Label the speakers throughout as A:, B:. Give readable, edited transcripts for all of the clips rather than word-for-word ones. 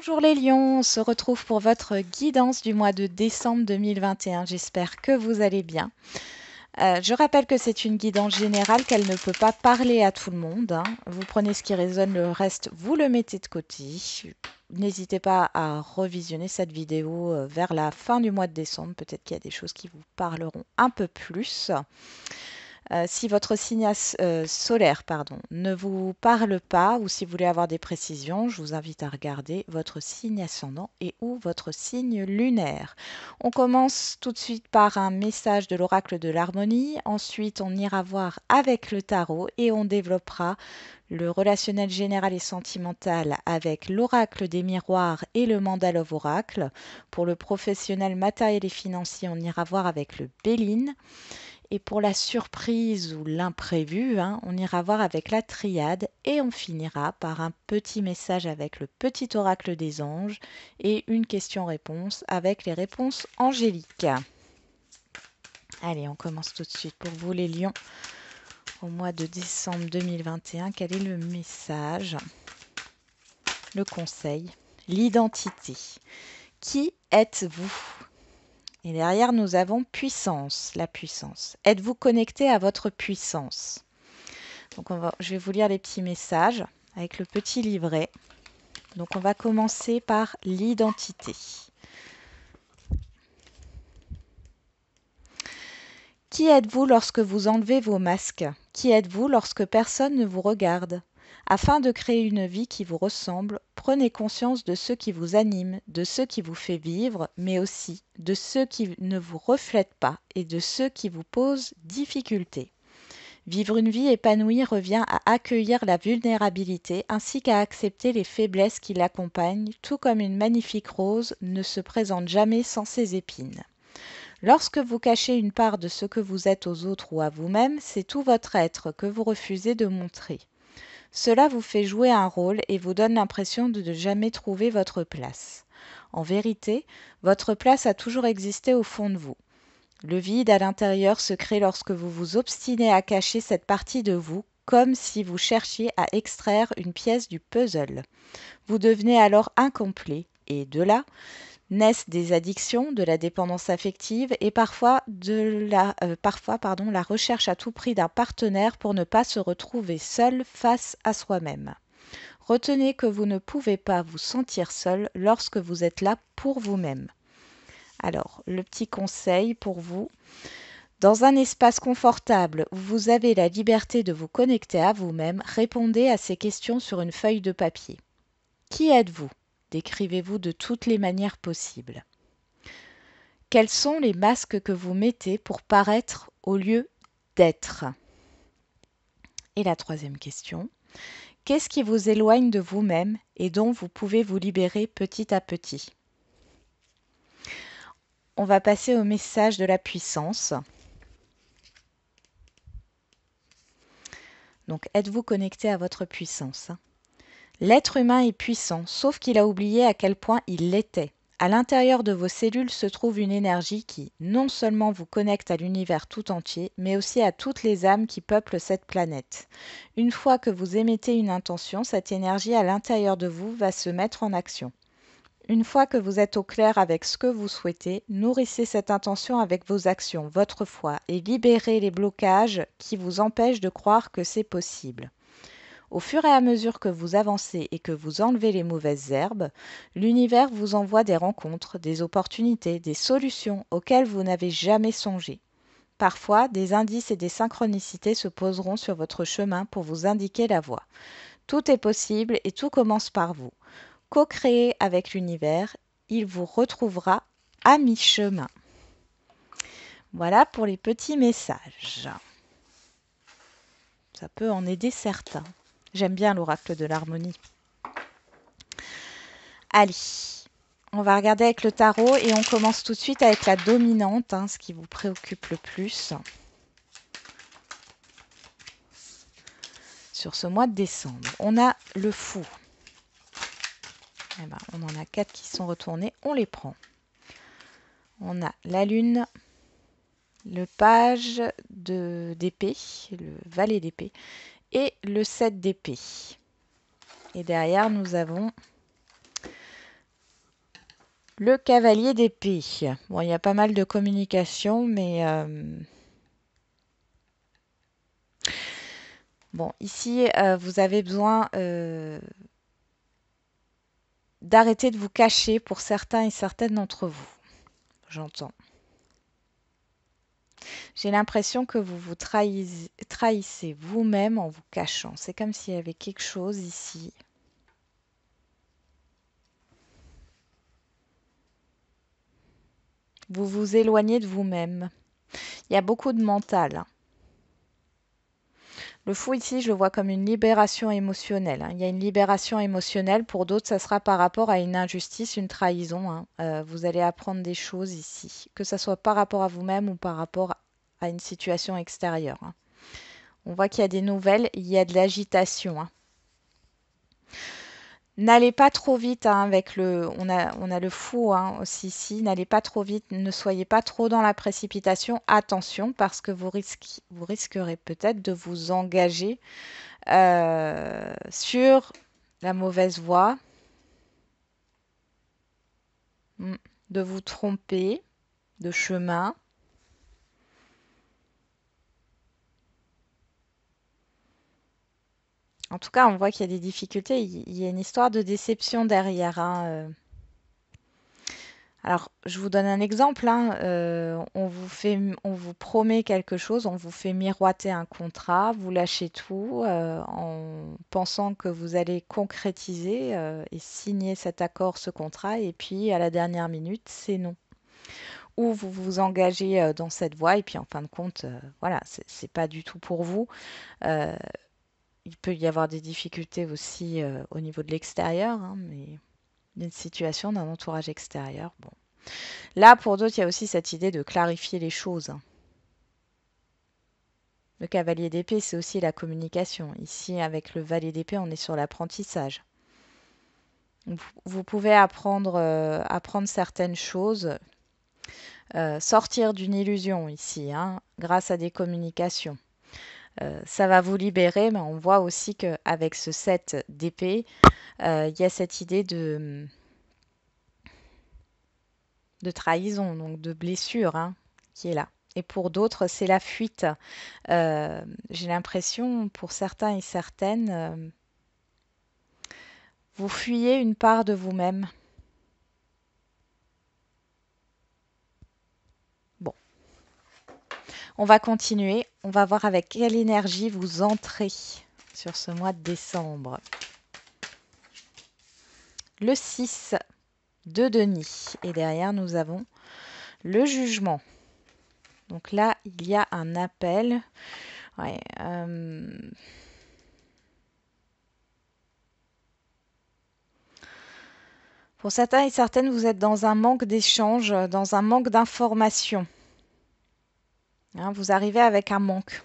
A: Bonjour les lions, on se retrouve pour votre guidance du mois de décembre 2021. J'espère que vous allez bien. Je rappelle que c'est une guidance générale, qu'elle ne peut pas parler à tout le monde, hein. Vous prenez ce qui résonne, le reste, vous le mettez de côté. N'hésitez pas à revisionner cette vidéo vers la fin du mois de décembre. Peut-être qu'il y a des choses qui vous parleront un peu plus. Si votre signe solaire ne vous parle pas ou si vous voulez avoir des précisions, je vous invite à regarder votre signe ascendant et ou votre signe lunaire. On commence tout de suite par un message de l'oracle de l'harmonie. Ensuite, on ira voir avec le tarot et on développera le relationnel général et sentimental avec l'oracle des miroirs et le mandala of oracle. Pour le professionnel matériel et financier, on ira voir avec le Béline. Et pour la surprise ou l'imprévu, on ira voir avec la triade et on finira par un petit message avec le petit oracle des anges et une question-réponse avec les réponses angéliques. Allez, on commence tout de suite pour vous les lions. Au mois de décembre 2021, quel est le message, le conseil, l'identité? Qui êtes-vous? Et derrière, nous avons puissance, la puissance. Êtes-vous connecté à votre puissance? Donc, je vais vous lire les petits messages avec le petit livret. Donc, on va commencer par l'identité. Qui êtes-vous lorsque vous enlevez vos masques? Qui êtes-vous lorsque personne ne vous regarde? Afin de créer une vie qui vous ressemble, prenez conscience de ce qui vous anime, de ce qui vous fait vivre, mais aussi de ceux qui ne vous reflètent pas et de ceux qui vous posent difficulté. Vivre une vie épanouie revient à accueillir la vulnérabilité ainsi qu'à accepter les faiblesses qui l'accompagnent, tout comme une magnifique rose ne se présente jamais sans ses épines. Lorsque vous cachez une part de ce que vous êtes aux autres ou à vous-même, c'est tout votre être que vous refusez de montrer. Cela vous fait jouer un rôle et vous donne l'impression de ne jamais trouver votre place. En vérité, votre place a toujours existé au fond de vous. Le vide à l'intérieur se crée lorsque vous vous obstinez à cacher cette partie de vous, comme si vous cherchiez à extraire une pièce du puzzle. Vous devenez alors incomplet, et de là naissent des addictions, de la dépendance affective et parfois la recherche à tout prix d'un partenaire pour ne pas se retrouver seul face à soi-même. Retenez que vous ne pouvez pas vous sentir seul lorsque vous êtes là pour vous-même. Alors, le petit conseil pour vous. Dans un espace confortable où vous avez la liberté de vous connecter à vous-même, répondez à ces questions sur une feuille de papier. Qui êtes-vous? Décrivez-vous de toutes les manières possibles. Quels sont les masques que vous mettez pour paraître au lieu d'être? Et la troisième question. Qu'est-ce qui vous éloigne de vous-même et dont vous pouvez vous libérer petit à petit? On va passer au message de la puissance. Donc, êtes-vous connecté à votre puissance? L'être humain est puissant, sauf qu'il a oublié à quel point il l'était. À l'intérieur de vos cellules se trouve une énergie qui, non seulement vous connecte à l'univers tout entier, mais aussi à toutes les âmes qui peuplent cette planète. Une fois que vous émettez une intention, cette énergie à l'intérieur de vous va se mettre en action. Une fois que vous êtes au clair avec ce que vous souhaitez, nourrissez cette intention avec vos actions, votre foi, et libérez les blocages qui vous empêchent de croire que c'est possible. Au fur et à mesure que vous avancez et que vous enlevez les mauvaises herbes, l'univers vous envoie des rencontres, des opportunités, des solutions auxquelles vous n'avez jamais songé. Parfois, des indices et des synchronicités se poseront sur votre chemin pour vous indiquer la voie. Tout est possible et tout commence par vous. Co-créez avec l'univers, il vous retrouvera à mi-chemin. Voilà pour les petits messages. Ça peut en aider certains. J'aime bien l'oracle de l'harmonie. Allez, on va regarder avec le tarot et on commence tout de suite avec la dominante, ce qui vous préoccupe le plus sur ce mois de décembre. On a le fou. Eh ben, on en a 4 qui sont retournés, on les prend. On a la lune, le page d'épée, le valet d'épée, et le 7 d'épée. Et derrière, nous avons Le cavalier d'épée. Bon, il y a pas mal de communication, mais bon, ici, vous avez besoin d'arrêter de vous cacher pour certains et certaines d'entre vous. J'entends. J'ai l'impression que vous vous trahissez vous-même en vous cachant. C'est comme s'il y avait quelque chose ici. Vous vous éloignez de vous-même. Il y a beaucoup de mental, hein. Le fou ici, je le vois comme une libération émotionnelle, hein. Il y a une libération émotionnelle. Pour d'autres, ça sera par rapport à une injustice, une trahison, hein. Vous allez apprendre des choses ici, que ce soit par rapport à vous-même ou par rapport à une situation extérieure, hein. On voit qu'il y a des nouvelles, il y a de l'agitation, hein. N'allez pas trop vite, hein, avec on a le fou, hein, aussi ici. N'allez pas trop vite, ne soyez pas trop dans la précipitation. Attention, parce que vous risquerez peut-être de vous engager sur la mauvaise voie, mm, de vous tromper de chemin. En tout cas, on voit qu'il y a des difficultés. Il y a une histoire de déception derrière, hein. Alors, je vous donne un exemple, hein. On vous promet quelque chose, on vous fait miroiter un contrat, vous lâchez tout en pensant que vous allez concrétiser et signer cet accord, ce contrat, et puis à la dernière minute, c'est non. Ou vous vous engagez dans cette voie, et puis en fin de compte, voilà, c'est pas du tout pour vous. Euh, il peut y avoir des difficultés aussi au niveau de l'extérieur, hein, mais d'une situation, d'un entourage extérieur. Bon. Là, pour d'autres, il y a aussi cette idée de clarifier les choses, hein. Le cavalier d'épée, c'est aussi la communication. Ici, avec le valet d'épée, on est sur l'apprentissage. Vous pouvez apprendre certaines choses, sortir d'une illusion ici, hein, grâce à des communications. Ça va vous libérer, mais on voit aussi qu'avec ce 7 d'épée, il y a cette idée de trahison, donc de blessure, hein, qui est là. Et pour d'autres, c'est la fuite. J'ai l'impression, pour certains et certaines, vous fuyez une part de vous-même. Bon, on va continuer. On va voir avec quelle énergie vous entrez sur ce mois de décembre. Le 6 de Denis. Et derrière, nous avons le jugement. Donc là, il y a un appel. Ouais, pour certains et certaines, vous êtes dans un manque d'échange, dans un manque d'information, hein. Vous arrivez avec un manque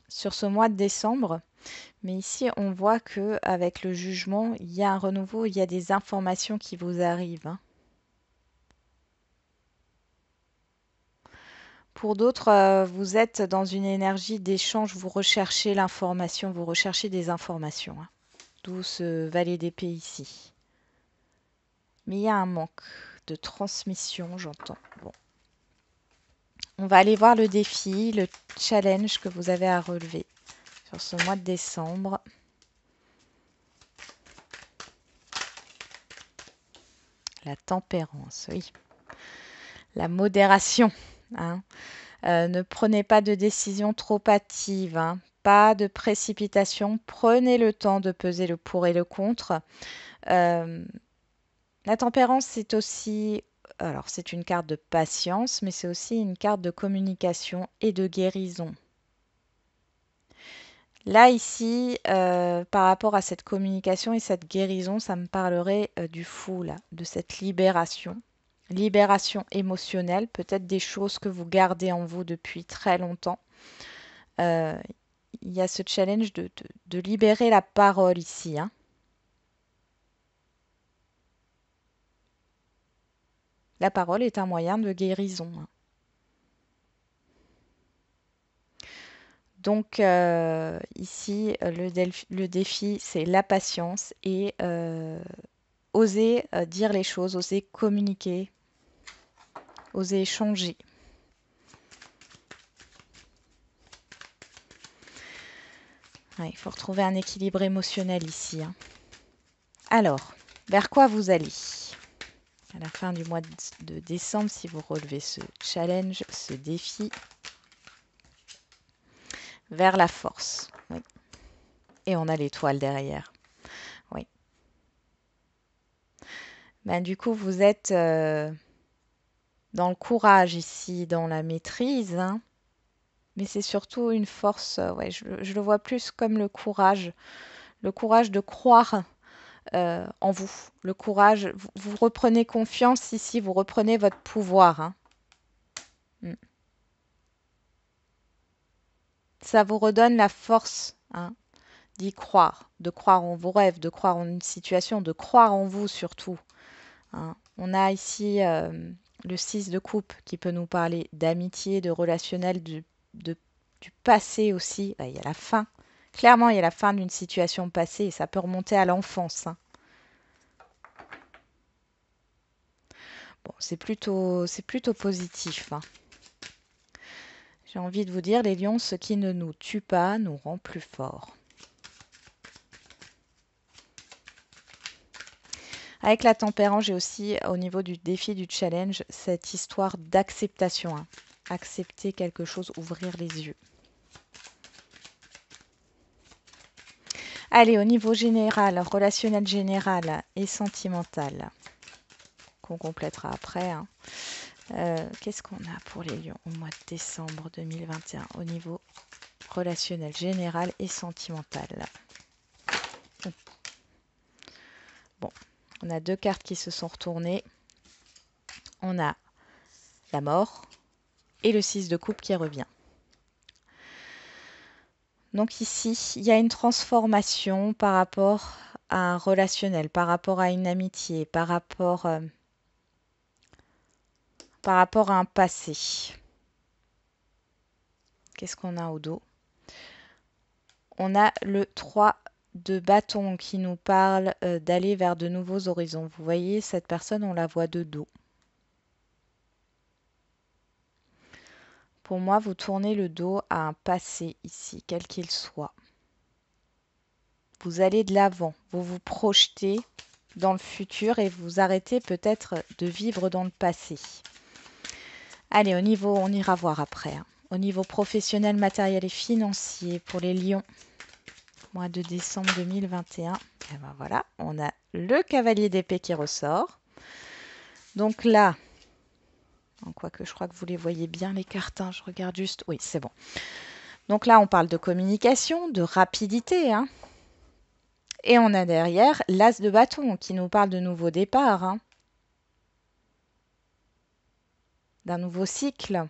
A: sur ce mois de décembre. Mais ici, on voit que avec le jugement, il y a un renouveau, il y a des informations qui vous arrivent, hein. Pour d'autres, vous êtes dans une énergie d'échange, vous recherchez l'information, vous recherchez des informations, hein. D'où ce valet d'épée ici. Mais il y a un manque de transmission, j'entends. Bon. On va aller voir le défi, le challenge que vous avez à relever sur ce mois de décembre. La tempérance, oui. La modération, hein. Ne prenez pas de décision trop hâtive, hein. Pas de précipitation. Prenez le temps de peser le pour et le contre. La tempérance, c'est aussi, alors c'est une carte de patience, mais c'est aussi une carte de communication et de guérison. Là, ici, par rapport à cette communication et cette guérison, ça me parlerait du fou, là, de cette libération. Libération émotionnelle, peut-être des choses que vous gardez en vous depuis très longtemps. Euh, il y a ce challenge de libérer la parole ici, hein. La parole est un moyen de guérison, hein. Donc ici, le défi, c'est la patience et oser dire les choses, oser communiquer, oser échanger. Ouais, il faut retrouver un équilibre émotionnel ici, hein. Alors, vers quoi vous allez à la fin du mois de décembre si vous relevez ce challenge, ce défi? Vers la force. Oui. Et on a l'étoile derrière. Oui. Ben, du coup, vous êtes dans le courage ici, dans la maîtrise, hein. Mais c'est surtout une force, ouais, je le vois plus comme le courage de croire en vous. Le courage, vous reprenez confiance ici, vous reprenez votre pouvoir, hein. Mm. Ça vous redonne la force, hein, d'y croire, de croire en vos rêves, de croire en une situation, de croire en vous surtout, hein. On a ici le 6 de coupe qui peut nous parler d'amitié, de relationnel, du passé aussi. Là, il y a la fin. Clairement, il y a la fin d'une situation passée et ça peut remonter à l'enfance, hein. Bon, c'est plutôt positif, hein. J'ai envie de vous dire, les lions, ce qui ne nous tue pas nous rend plus forts. Avec la tempérance, j'ai aussi, au niveau du défi, du challenge, cette histoire d'acceptation, hein. Accepter quelque chose, ouvrir les yeux. Allez, au niveau général, relationnel général et sentimental, qu'on complétera après, hein. Qu'est-ce qu'on a pour les lions au mois de décembre 2021 au niveau relationnel général et sentimental? Bon, on a deux cartes qui se sont retournées. On a la mort et le 6 de coupe qui revient. Donc ici, il y a une transformation par rapport à un relationnel, par rapport à une amitié, par rapport à un passé. Qu'est-ce qu'on a au dos? On a le 3 de bâton qui nous parle d'aller vers de nouveaux horizons. Vous voyez, cette personne, on la voit de dos. Pour moi, vous tournez le dos à un passé ici, quel qu'il soit. Vous allez de l'avant, vous vous projetez dans le futur et vous arrêtez peut-être de vivre dans le passé. Allez, au niveau, on ira voir après, hein. Au niveau professionnel, matériel et financier pour les lions, mois de décembre 2021, et ben voilà, on a le cavalier d'épée qui ressort. Donc là, quoique je crois que vous les voyez bien les cartes, hein, je regarde juste, oui c'est bon. Donc là on parle de communication, de rapidité, hein. Et on a derrière l'as de bâton qui nous parle de nouveau départ, hein. D'un nouveau cycle,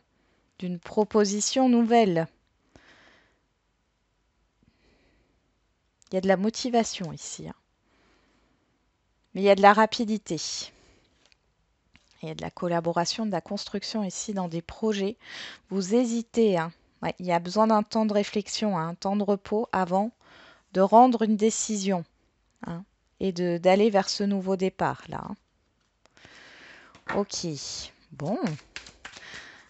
A: d'une proposition nouvelle. Il y a de la motivation ici, hein. Mais il y a de la rapidité. Il y a de la collaboration, de la construction ici dans des projets. Vous hésitez, hein. Ouais, il y a besoin d'un temps de réflexion, hein, un temps de repos avant de rendre une décision, hein, et d'aller vers ce nouveau départ là, hein. Ok, bon.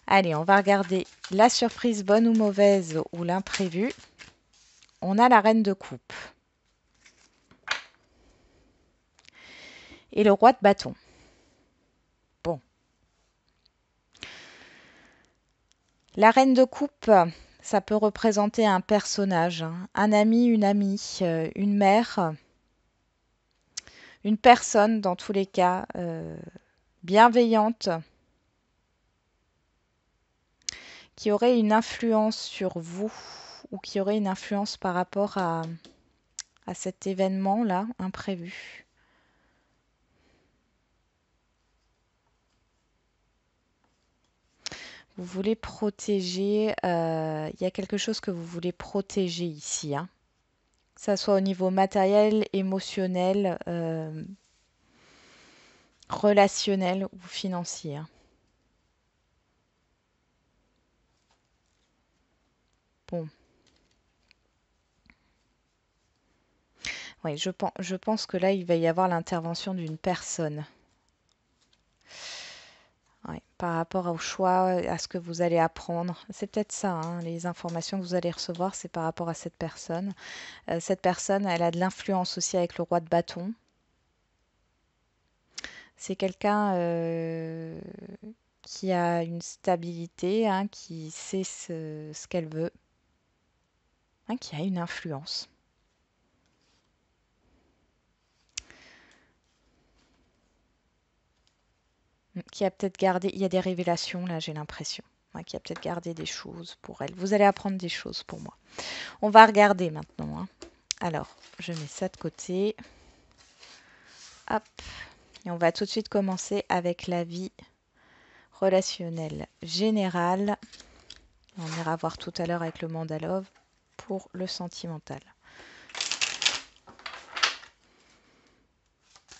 A: Allez, on va regarder la surprise bonne ou mauvaise ou l'imprévu. On a la reine de coupe et le roi de bâton. Bon. La reine de coupe, ça peut représenter un personnage, hein, un ami, une amie, une mère, une personne dans tous les cas bienveillante qui aurait une influence sur vous ou qui aurait une influence par rapport à cet événement-là imprévu. Vous voulez protéger, il y a quelque chose que vous voulez protéger ici, hein. Que ça soit au niveau matériel, émotionnel, relationnel ou financier, hein. Bon. Oui, je pense que là, il va y avoir l'intervention d'une personne. Ouais, par rapport au choix, à ce que vous allez apprendre. C'est peut-être ça, hein, les informations que vous allez recevoir, c'est par rapport à cette personne. Cette personne, elle a de l'influence aussi avec le roi de bâton. C'est quelqu'un qui a une stabilité, hein, qui sait ce qu'elle veut, hein, qui a une influence. Qui a peut-être gardé, il y a des révélations là, j'ai l'impression. Ouais, qui a peut-être gardé des choses pour elle. Vous allez apprendre des choses pour moi. On va regarder maintenant, hein. Alors, je mets ça de côté. Hop. Et on va tout de suite commencer avec la vie relationnelle générale. On ira voir tout à l'heure avec le Mandalove pour le sentimental.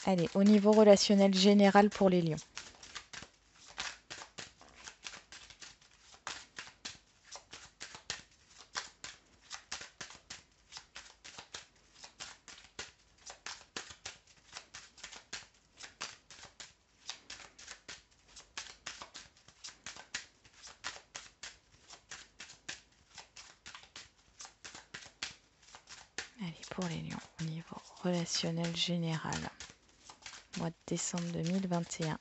A: Allez, au niveau relationnel général pour les lions. Allez, pour les lions, au niveau relationnel général, mois de décembre 2021.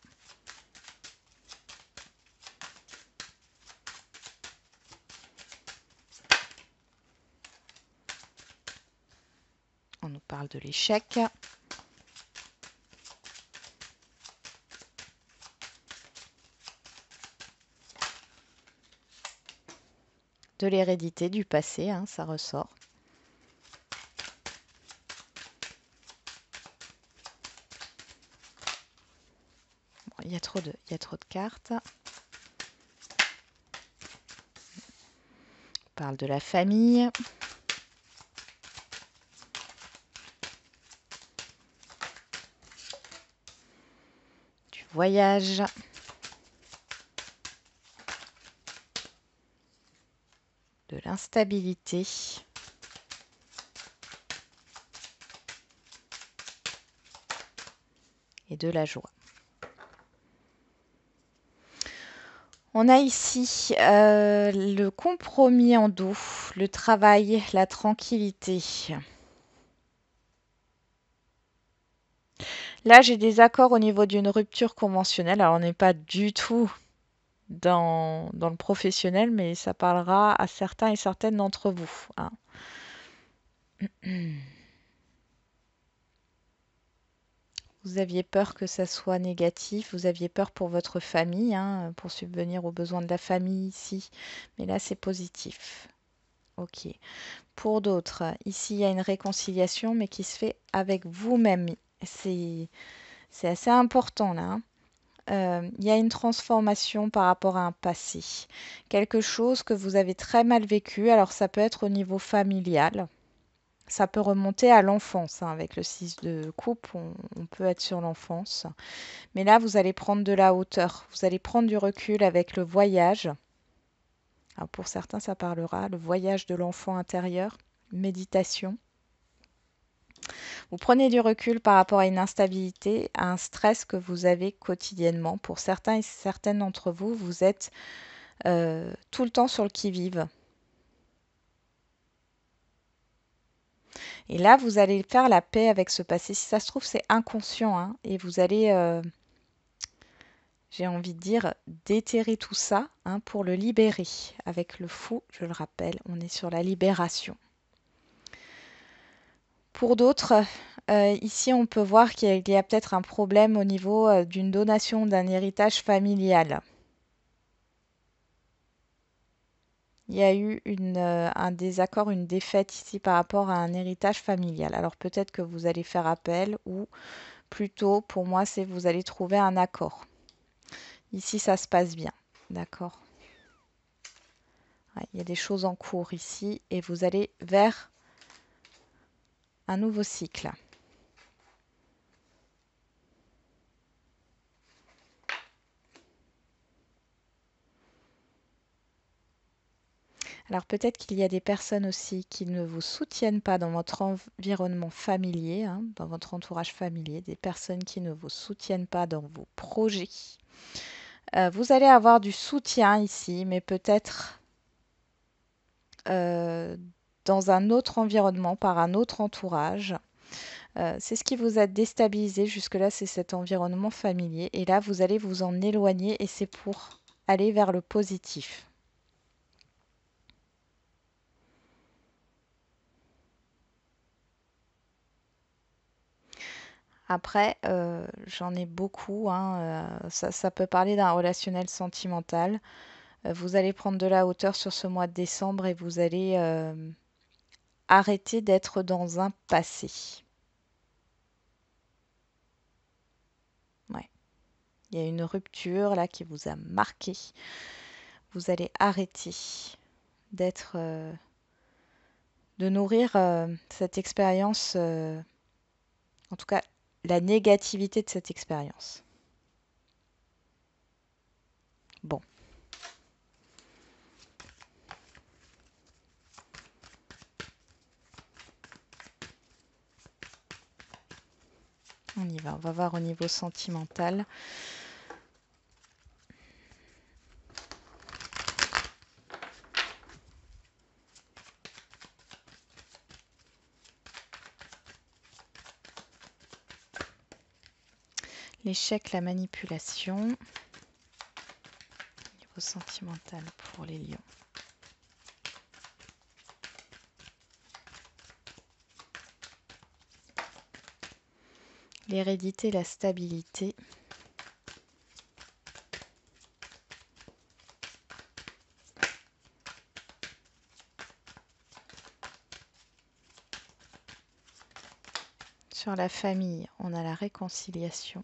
A: On nous parle de l'échec. De l'hérédité, du passé, hein, ça ressort. Bon, il y a trop de cartes. On parle de la famille. Du voyage. De l'instabilité. Et de la joie. On a ici le compromis en dos, le travail, la tranquillité. Là, j'ai des accords au niveau d'une rupture conventionnelle. Alors, on n'est pas du tout dans le professionnel, mais ça parlera à certains et certaines d'entre vous, hein. Vous aviez peur que ça soit négatif, vous aviez peur pour votre famille, hein, pour subvenir aux besoins de la famille ici, mais là c'est positif. Ok. Pour d'autres, ici il y a une réconciliation, mais qui se fait avec vous-même. C'est assez important là, hein. Il y a une transformation par rapport à un passé. Quelque chose que vous avez très mal vécu. Alors ça peut être au niveau familial. Ça peut remonter à l'enfance, hein. Avec le 6 de coupe, on peut être sur l'enfance. Mais là, vous allez prendre de la hauteur. Vous allez prendre du recul avec le voyage. Alors pour certains, ça parlera le voyage de l'enfant intérieur, méditation. Vous prenez du recul par rapport à une instabilité, à un stress que vous avez quotidiennement. Pour certains et certaines d'entre vous, vous êtes tout le temps sur le qui-vive. Et là, vous allez faire la paix avec ce passé. Si ça se trouve, c'est inconscient, hein, et vous allez, j'ai envie de dire, déterrer tout ça, hein, pour le libérer. Avec le fou, je le rappelle, on est sur la libération. Pour d'autres, ici, on peut voir qu'il y a peut-être un problème au niveau d'une donation d'un héritage familial. Il y a eu un désaccord, une défaite ici par rapport à un héritage familial. Alors peut-être que vous allez faire appel ou plutôt, pour moi, c'est vous allez trouver un accord. Ici, ça se passe bien. D'accord. Ouais, il y a des choses en cours ici et vous allez vers un nouveau cycle. Alors peut-être qu'il y a des personnes aussi qui ne vous soutiennent pas dans votre environnement familier, hein, dans votre entourage familier, des personnes qui ne vous soutiennent pas dans vos projets. Vous allez avoir du soutien ici, mais peut-être euh, dans un autre environnement, par un autre entourage. C'est ce qui vous a déstabilisé jusque-là, c'est cet environnement familier. Et là, vous allez vous en éloigner et c'est pour aller vers le positif. Après, j'en ai beaucoup, hein, ça peut parler d'un relationnel sentimental. Vous allez prendre de la hauteur sur ce mois de décembre et vous allez arrêter d'être dans un passé. Ouais. Il y a une rupture là qui vous a marqué. Vous allez arrêter d'être, de nourrir cette expérience, en tout cas la négativité de cette expérience. Bon, on y va. On va voir au niveau sentimental. L'échec, la manipulation. Niveau sentimental pour les lions. L'hérédité, la stabilité. Sur la famille, on a la réconciliation.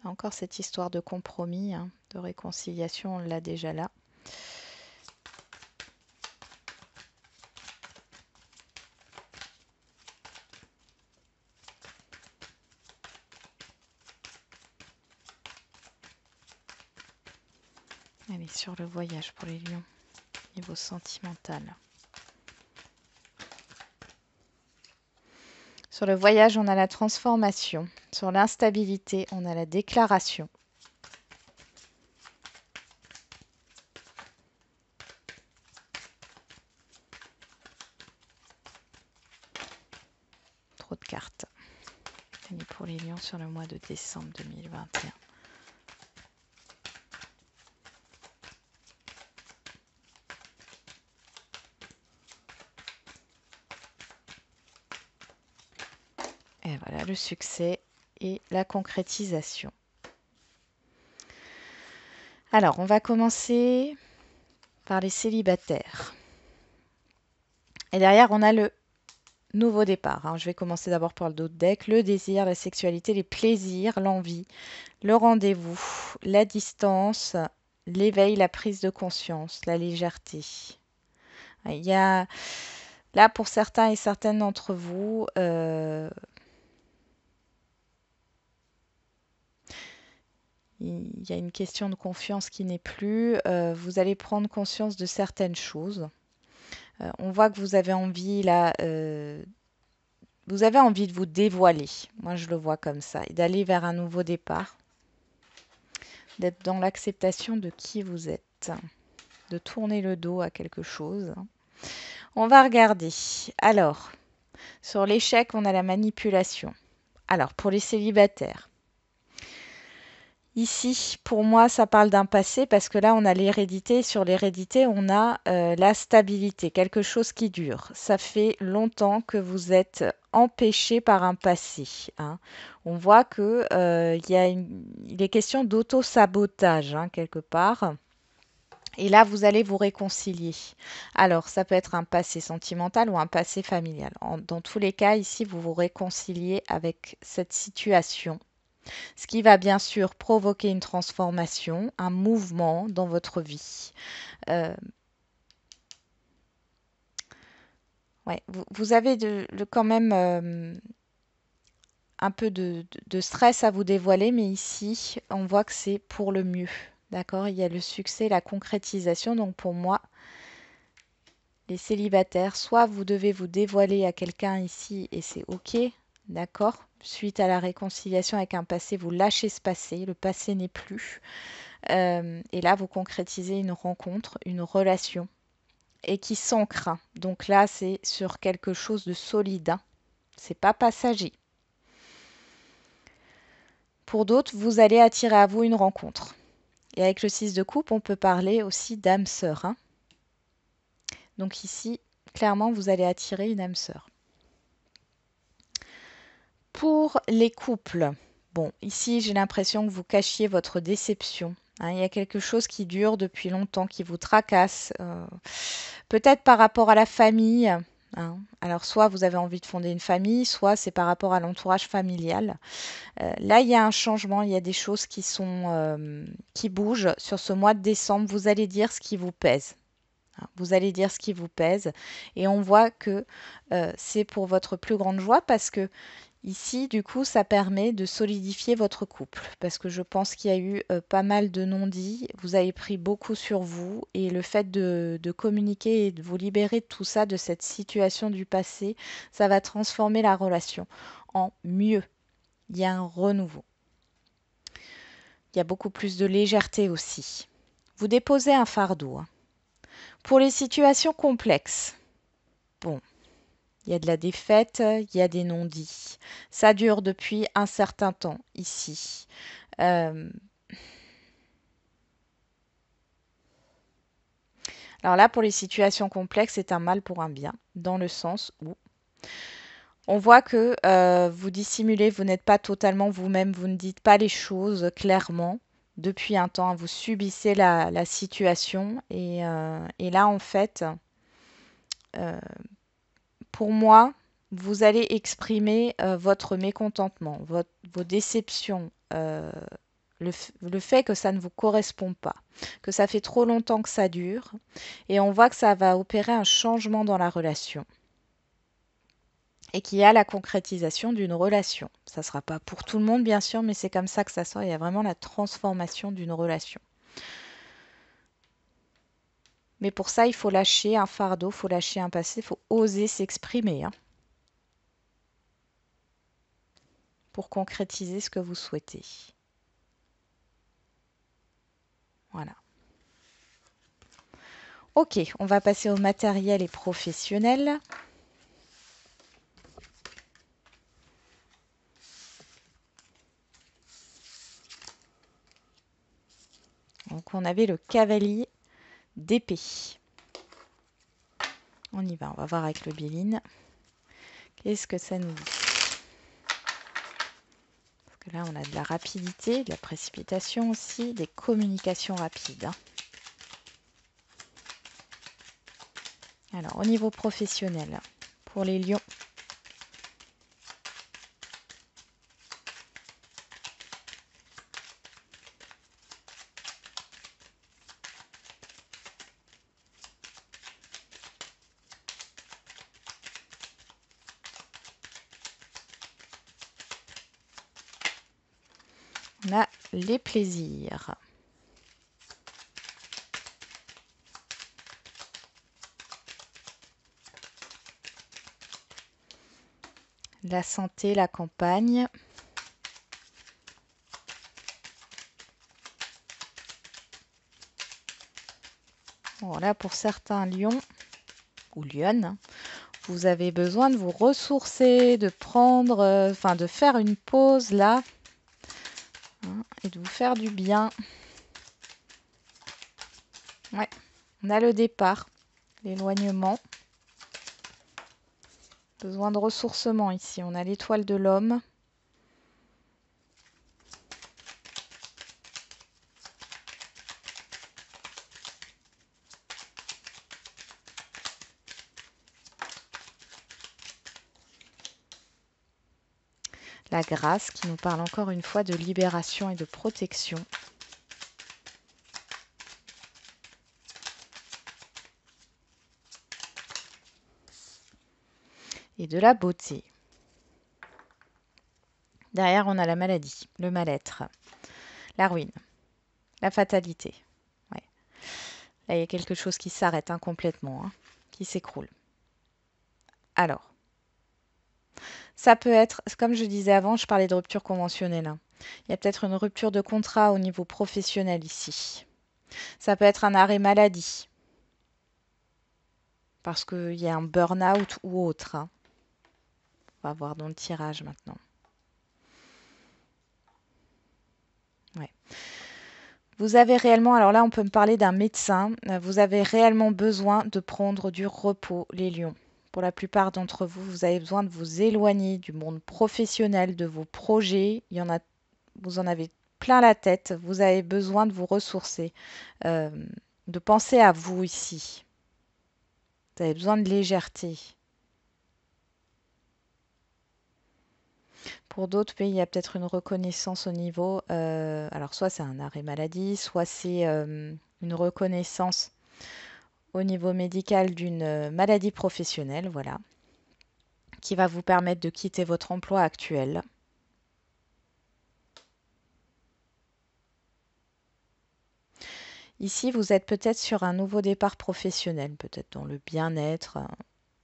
A: Encore cette histoire de compromis, hein, de réconciliation, on l'a déjà là. Allez, sur le voyage pour les lions, niveau sentimental. Sur le voyage, on a la transformation. Sur l'instabilité, on a la déclaration. Trop de cartes. Allez, pour les lions sur le mois de décembre 2021. Et voilà le succès et la concrétisation. Alors, on va commencer par les célibataires. Et derrière, on a le nouveau départ. Hein. Je vais commencer d'abord par le dos de deck. Le désir, la sexualité, les plaisirs, l'envie, le rendez-vous, la distance, l'éveil, la prise de conscience, la légèreté. Il y a là pour certains et certaines d'entre vous, il y a une question de confiance qui n'est plus. Vous allez prendre conscience de certaines choses. On voit que vous avez envie là, vous avez envie de vous dévoiler. Moi, je le vois comme ça, et d'aller vers un nouveau départ, d'être dans l'acceptation de qui vous êtes, de tourner le dos à quelque chose. On va regarder. Alors, sur l'échec, on a la manipulation. Alors, pour les célibataires, ici, pour moi, ça parle d'un passé parce que là, on a l'hérédité. Sur l'hérédité, on a la stabilité, quelque chose qui dure. Ça fait longtemps que vous êtes empêché par un passé. Hein. On voit que il est question d'auto-sabotage, hein, quelque part. Et là, vous allez vous réconcilier. Alors, ça peut être un passé sentimental ou un passé familial. Dans tous les cas, ici, vous vous réconciliez avec cette situation. Ce qui va bien sûr provoquer une transformation, un mouvement dans votre vie. Euh, ouais, vous avez quand même un peu de stress à vous dévoiler, mais ici, on voit que c'est pour le mieux. D'accord? Il y a le succès, la concrétisation. Donc pour moi, Les célibataires, soit vous devez vous dévoiler à quelqu'un ici et c'est OK, d'accord? Suite à la réconciliation avec un passé, vous lâchez ce passé, le passé n'est plus. Et là, vous concrétisez une rencontre, une relation et qui s'ancre. Donc là, c'est sur quelque chose de solide, hein. C'est pas passager. Pour d'autres, vous allez attirer à vous une rencontre. Et avec le 6 de coupe, on peut parler aussi d'âme sœur, hein. Donc ici, clairement, vous allez attirer une âme sœur. Pour les couples, bon, ici, j'ai l'impression que vous cachiez votre déception, hein. Il y a quelque chose qui dure depuis longtemps, qui vous tracasse, peut-être par rapport à la famille, hein. Alors, soit vous avez envie de fonder une famille, soit c'est par rapport à l'entourage familial. Là, il y a un changement, il y a des choses qui bougent sur ce mois de décembre. Vous allez dire ce qui vous pèse, hein. Vous allez dire ce qui vous pèse et on voit que c'est pour votre plus grande joie parce que ici, du coup, ça permet de solidifier votre couple parce que je pense qu'il y a eu pas mal de non-dits. Vous avez pris beaucoup sur vous et le fait de communiquer et de vous libérer de tout ça, de cette situation du passé, ça va transformer la relation en mieux. Il y a un renouveau. Il y a beaucoup plus de légèreté aussi. Vous déposez un fardeau, hein. Pour les situations complexes, bon, il y a de la défaite, il y a des non-dits. Ça dure depuis un certain temps ici. Euh, alors là, pour les situations complexes, c'est un mal pour un bien, dans le sens où on voit que vous dissimulez, vous n'êtes pas totalement vous-même, vous ne dites pas les choses clairement depuis un temps, vous subissez la situation et là, en fait, euh, pour moi, vous allez exprimer votre mécontentement, vos déceptions, le fait que ça ne vous correspond pas, que ça fait trop longtemps que ça dure, et on voit que ça va opérer un changement dans la relation et qu'il y a la concrétisation d'une relation. Ça ne sera pas pour tout le monde, bien sûr, mais c'est comme ça que ça sort. Il y a vraiment la transformation d'une relation. Mais pour ça, il faut lâcher un fardeau, il faut lâcher un passé, il faut oser s'exprimer, hein, pour concrétiser ce que vous souhaitez. Voilà. Ok, on va passer au matériel et professionnel. Donc on avait le cavalier d'épée. On y va, on va voir avec le Béline. Qu'est-ce que ça nous dit? Parce que là, on a de la rapidité, de la précipitation aussi, des communications rapides, hein. Alors, au niveau professionnel, pour les lions, on a les plaisirs. La santé, la campagne. Voilà, pour certains lions ou lionnes, vous avez besoin de vous ressourcer, de prendre, enfin de faire une pause là, hein, et de vous faire du bien. Ouais, on a le départ, l'éloignement. Besoin de ressourcement ici. On a l'étoile de l'homme. La grâce qui nous parle encore une fois de libération et de protection. Et de la beauté. Derrière, on a la maladie, le mal-être, la ruine, la fatalité. Ouais. Là, il y a quelque chose qui s'arrête, hein, complètement, hein, qui s'écroule. Alors, ça peut être, comme je disais avant, je parlais de rupture conventionnelle, hein. Il y a peut-être une rupture de contrat au niveau professionnel ici. Ça peut être un arrêt maladie, parce qu'il y a un burn-out ou autre, hein. On va voir dans le tirage maintenant. Ouais. Vous avez réellement, alors là on peut me parler d'un médecin, vous avez réellement besoin de prendre du repos, les lions. Pour la plupart d'entre vous, vous avez besoin de vous éloigner du monde professionnel, de vos projets. Il y en a, vous en avez plein la tête. Vous avez besoin de vous ressourcer, euh, de penser à vous ici. Vous avez besoin de légèreté. Pour d'autres pays, il y a peut-être une reconnaissance au niveau, alors soit c'est un arrêt maladie, soit c'est une reconnaissance au niveau médical d'une maladie professionnelle, voilà, qui va vous permettre de quitter votre emploi actuel. Ici, vous êtes peut-être sur un nouveau départ professionnel, peut-être dans le bien-être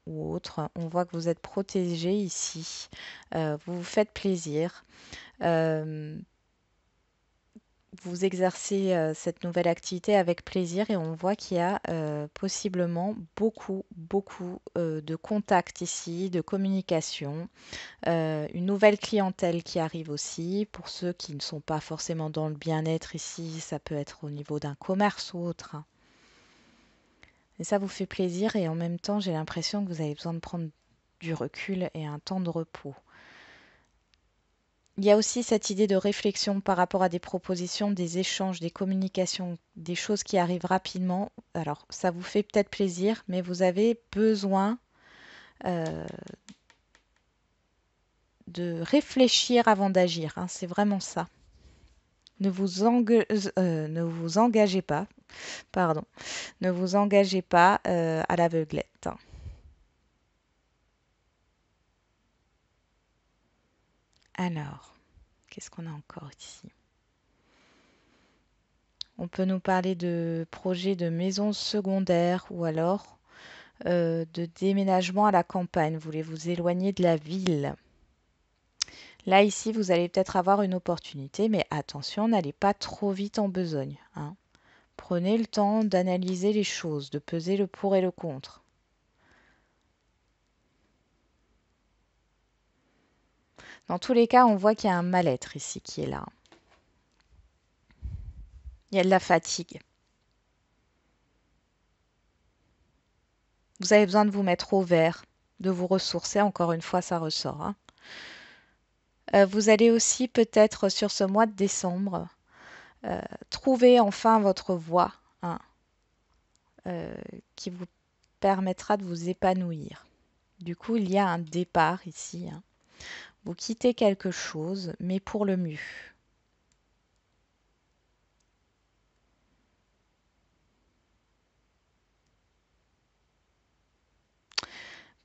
A: ou autre. On voit que vous êtes protégé ici. Vous vous faites plaisir. Vous exercez cette nouvelle activité avec plaisir et on voit qu'il y a possiblement beaucoup de contacts ici, de communication, une nouvelle clientèle qui arrive aussi. Pour ceux qui ne sont pas forcément dans le bien-être ici, ça peut être au niveau d'un commerce ou autre, hein. Et ça vous fait plaisir et en même temps, j'ai l'impression que vous avez besoin de prendre du recul et un temps de repos. Il y a aussi cette idée de réflexion par rapport à des propositions, des échanges, des communications, des choses qui arrivent rapidement. Alors, ça vous fait peut-être plaisir, mais vous avez besoin euh, de réfléchir avant d'agir, hein. C'est vraiment ça. Ne vous engagez pas, pardon, ne vous engagez pas à l'aveuglette. Alors, qu'est-ce qu'on a encore ici? On peut nous parler de projets de maisons secondaires ou alors de déménagement à la campagne. Vous voulez vous éloigner de la ville. Là, ici, vous allez peut-être avoir une opportunité, mais attention, n'allez pas trop vite en besogne, hein. Prenez le temps d'analyser les choses, de peser le pour et le contre. Dans tous les cas, on voit qu'il y a un mal-être ici qui est là. Il y a de la fatigue. Vous avez besoin de vous mettre au vert, de vous ressourcer. Encore une fois, ça ressort, hein. Vous allez aussi peut-être sur ce mois de décembre trouver enfin votre voie, hein, qui vous permettra de vous épanouir. Du coup, il y a un départ ici, hein. Vous quittez quelque chose, mais pour le mieux.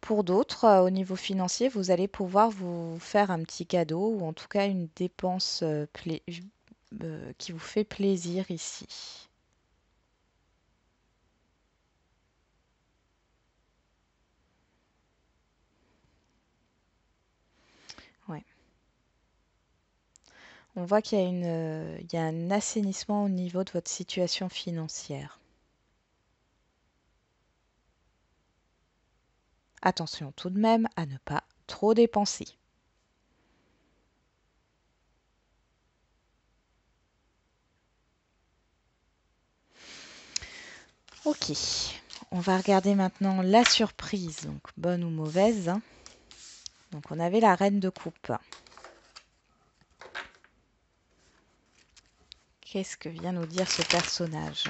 A: Pour d'autres, au niveau financier, vous allez pouvoir vous faire un petit cadeau ou en tout cas une dépense qui vous fait plaisir ici. Ouais. On voit qu'il y a il y a un assainissement au niveau de votre situation financière. Attention tout de même à ne pas trop dépenser. Ok, on va regarder maintenant la surprise, donc bonne ou mauvaise, hein. Donc on avait la reine de coupe. Qu'est-ce que vient nous dire ce personnage?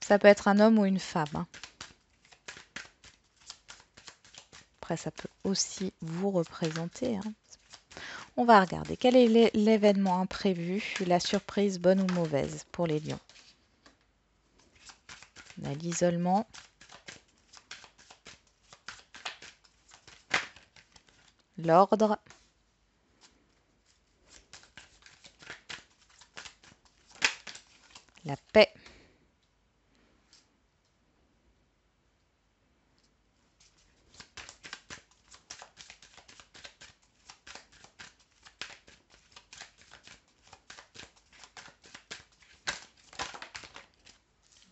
A: Ça peut être un homme ou une femme, hein. Après, ça peut aussi vous représenter, hein. On va regarder quel est l'événement imprévu, la surprise bonne ou mauvaise pour les lions. On a l'isolement. l'ordre, la paix,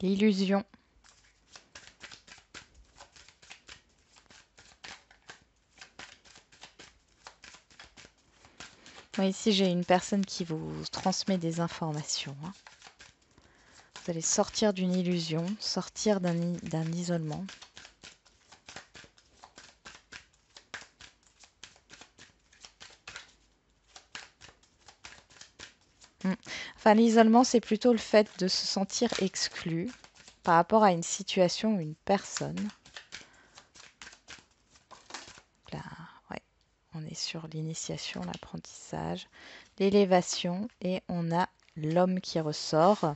A: l'illusion, moi, ici, j'ai une personne qui vous transmet des informations. Hein. Vous allez sortir d'une illusion, sortir d'un isolement. Enfin, l'isolement, c'est plutôt le fait de se sentir exclu par rapport à une situation ou une personne. Là, ouais, on est sur l'initiation, l'apprentissage, l'élévation et on a l'homme qui ressort,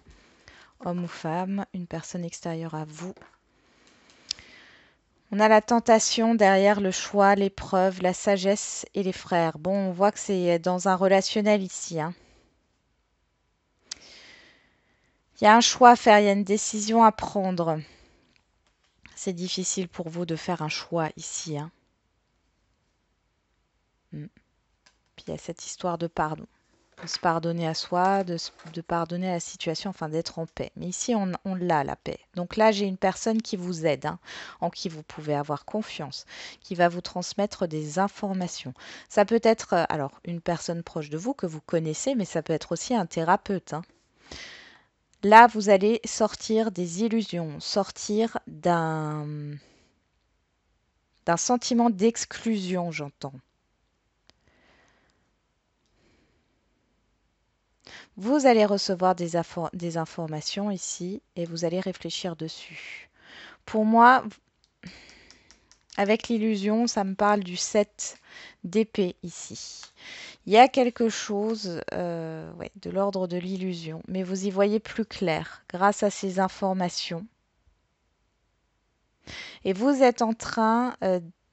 A: homme ou femme, une personne extérieure à vous. On a la tentation derrière le choix, l'épreuve, la sagesse et les frères. Bon, on voit que c'est dans un relationnel ici. Hein. Il y a un choix à faire, il y a une décision à prendre. C'est difficile pour vous de faire un choix ici. Hein. Puis il y a cette histoire de pardon. De se pardonner à soi, de pardonner à la situation, enfin d'être en paix. Mais ici, on l'a, la paix. Donc là, j'ai une personne qui vous aide, hein, en qui vous pouvez avoir confiance, qui va vous transmettre des informations. Ça peut être, alors, une personne proche de vous que vous connaissez, mais ça peut être aussi un thérapeute. Hein. Là, vous allez sortir des illusions, sortir d'un sentiment d'exclusion, j'entends. Vous allez recevoir des informations ici et vous allez réfléchir dessus. Pour moi, avec l'illusion, ça me parle du 7 d'épée ici. Il y a quelque chose ouais, de l'ordre de l'illusion, mais vous y voyez plus clair grâce à ces informations. Et vous êtes en train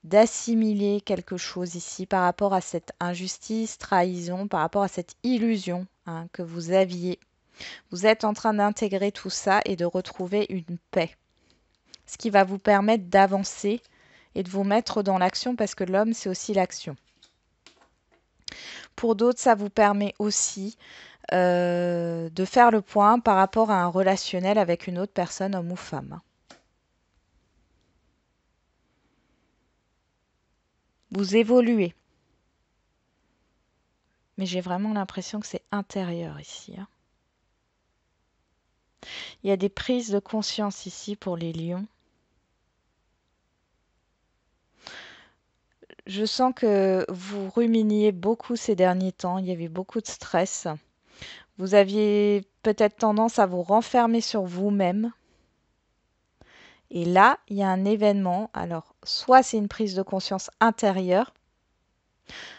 A: d'assimiler quelque chose ici par rapport à cette injustice, trahison, par rapport à cette illusion hein, que vous aviez. Vous êtes en train d'intégrer tout ça et de retrouver une paix. Ce qui va vous permettre d'avancer et de vous mettre dans l'action parce que l'homme, c'est aussi l'action. Pour d'autres, ça vous permet aussi de faire le point par rapport à un relationnel avec une autre personne, homme ou femme. Vous évoluez. Mais j'ai vraiment l'impression que c'est intérieur ici. Hein. Il y a des prises de conscience ici pour les lions. Je sens que vous ruminiez beaucoup ces derniers temps. Il y avait beaucoup de stress. Vous aviez peut-être tendance à vous renfermer sur vous-même. Et là, il y a un événement. Alors, soit c'est une prise de conscience intérieure,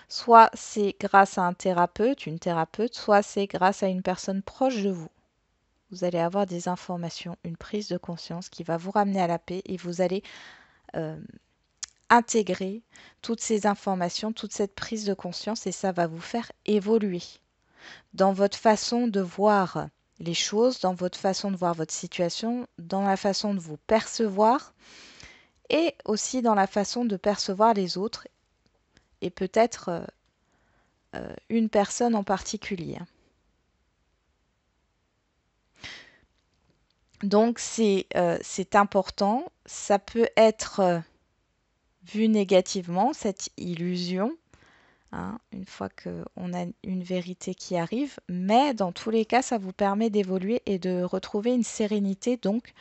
A: soit c'est grâce à un thérapeute, une thérapeute, soit c'est grâce à une personne proche de vous. Vous allez avoir des informations, une prise de conscience qui va vous ramener à la paix et vous allez intégrer toutes ces informations, toute cette prise de conscience et ça va vous faire évoluer dans votre façon de voir les choses, dans votre façon de voir votre situation, dans la façon de vous percevoir et aussi dans la façon de percevoir les autres et peut-être une personne en particulier. Donc c'est important, ça peut être vu négativement, cette illusion, hein, une fois qu'on a une vérité qui arrive, mais dans tous les cas, ça vous permet d'évoluer et de retrouver une sérénité, donc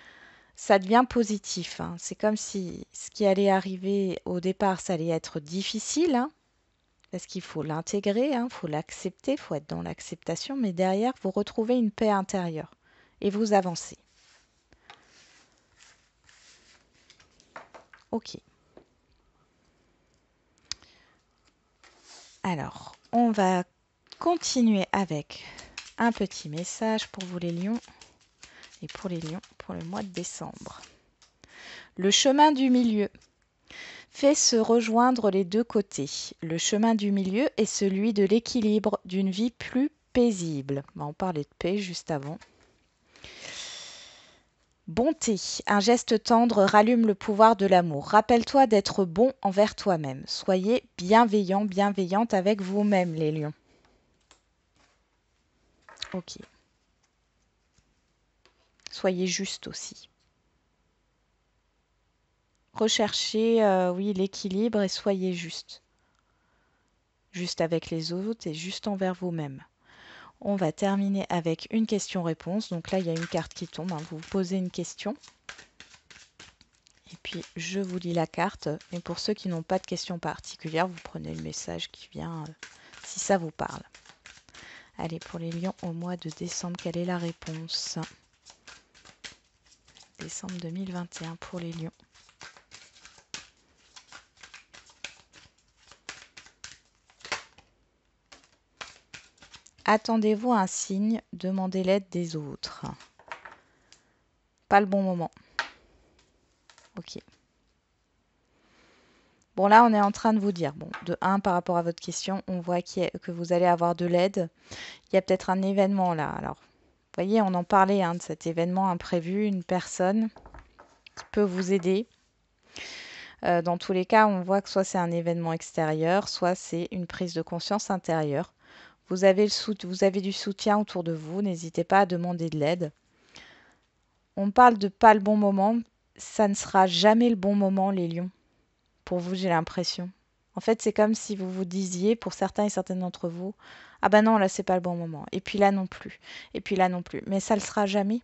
A: ça devient positif. Hein. C'est comme si ce qui allait arriver au départ, ça allait être difficile, hein, parce qu'il faut l'intégrer, il faut l'accepter, il faut être dans l'acceptation, mais derrière, vous retrouvez une paix intérieure et vous avancez. Ok. Alors, on va continuer avec un petit message pour vous les lions et pour les lions pour le mois de décembre. Le chemin du milieu. fait se rejoindre les deux côtés. Le chemin du milieu est celui de l'équilibre, d'une vie plus paisible. On parlait de paix juste avant. Bonté, un geste tendre rallume le pouvoir de l'amour. Rappelle-toi d'être bon envers toi-même. Soyez bienveillant, bienveillante avec vous-même, les lions. Ok. Soyez juste aussi. Recherchez, oui, l'équilibre et soyez juste. Juste avec les autres et juste envers vous-même. On va terminer avec une question-réponse. Donc là, il y a une carte qui tombe. Vous vous posez une question. Et puis, je vous lis la carte. Et pour ceux qui n'ont pas de question particulière, vous prenez le message qui vient si ça vous parle. Allez, pour les lions, au mois de décembre, quelle est la réponse? Décembre 2021 pour les lions. Attendez-vous à un signe, demandez l'aide des autres. Pas le bon moment. Ok. Bon, là, on est en train de vous dire, bon, de 1, par rapport à votre question, on voit que vous allez avoir de l'aide. Il y a peut-être un événement là. Alors, vous voyez, on en parlait de cet événement imprévu, une personne qui peut vous aider. Dans tous les cas, on voit que soit c'est un événement extérieur, soit c'est une prise de conscience intérieure. Vous avez du soutien autour de vous, n'hésitez pas à demander de l'aide. On parle de pas le bon moment, ça ne sera jamais le bon moment, les lions. Pour vous, j'ai l'impression. En fait, c'est comme si vous vous disiez, pour certains et certaines d'entre vous, ah ben non, là, c'est pas le bon moment. Et puis là non plus. Et puis là non plus. Mais ça ne le sera jamais.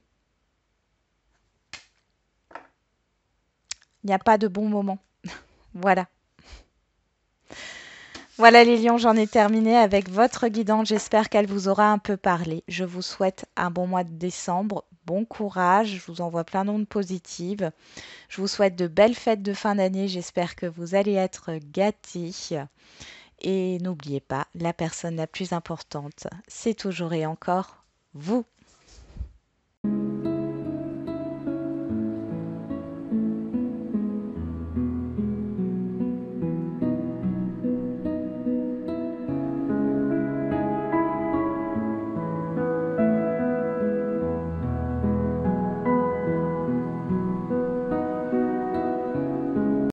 A: Il n'y a pas de bon moment. Voilà. Voilà les lions, j'en ai terminé avec votre guidance. J'espère qu'elle vous aura un peu parlé. Je vous souhaite un bon mois de décembre. Bon courage. Je vous envoie plein d'ondes positives. Je vous souhaite de belles fêtes de fin d'année. J'espère que vous allez être gâtés. Et n'oubliez pas, la personne la plus importante, c'est toujours et encore vous.